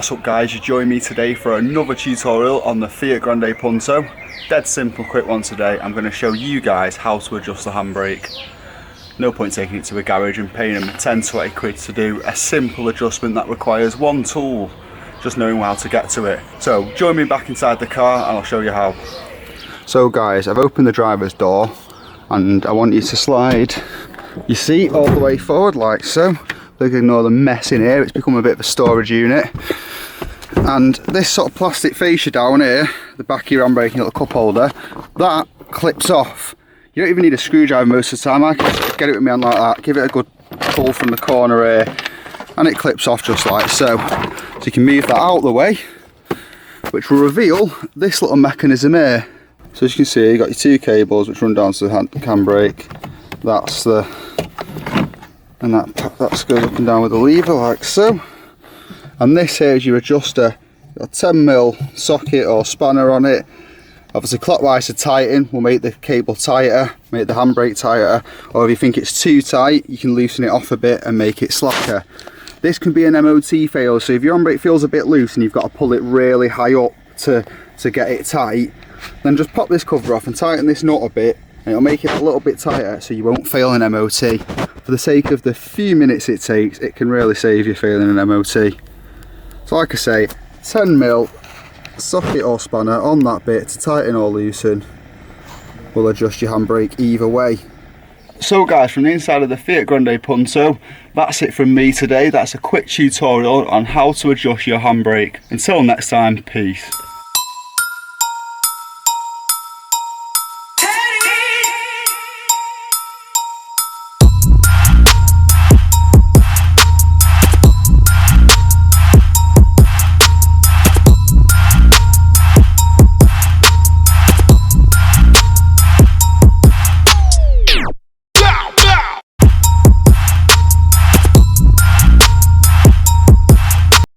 What's up guys, you join me today for another tutorial on the Fiat Grande Punto. Dead simple, quick one today. I'm going to show you guys how to adjust the handbrake. No point taking it to a garage and paying them 10-20 quid to do a simple adjustment that requires one tool, just knowing how to get to it. So join me back inside the car and I'll show you how. So guys, I've opened the driver's door and I want you to slide your seat all the way forward like so. Don't ignore the mess in here, it's become a bit of a storage unit. And this sort of plastic fascia down here, the back of your handbrake little cup holder, that clips off. You don't even need a screwdriver most of the time. I can just get it with my hand like that, give it a good pull from the corner here, and it clips off just like so. So you can move that out of the way, which will reveal this little mechanism here. So as you can see, you've got your two cables which run down to the handbrake. That's the... and that goes up and down with the lever like so. And this here is your adjuster. Got a 10mm socket or spanner on it. Obviously clockwise to tighten will make the cable tighter, make the handbrake tighter, or if you think it's too tight you can loosen it off a bit and make it slacker. This can be an MOT fail, so if your handbrake feels a bit loose and you've got to pull it really high up to get it tight, then just pop this cover off and tighten this nut a bit and it'll make it a little bit tighter so you won't fail an MOT. For the sake of the few minutes it takes, it can really save you failing an MOT. So like I say, 10mm socket or spanner on that bit to tighten or loosen will adjust your handbrake either way. So guys, from the inside of the Fiat Grande Punto, that's it from me today. That's a quick tutorial on how to adjust your handbrake. Until next time, peace.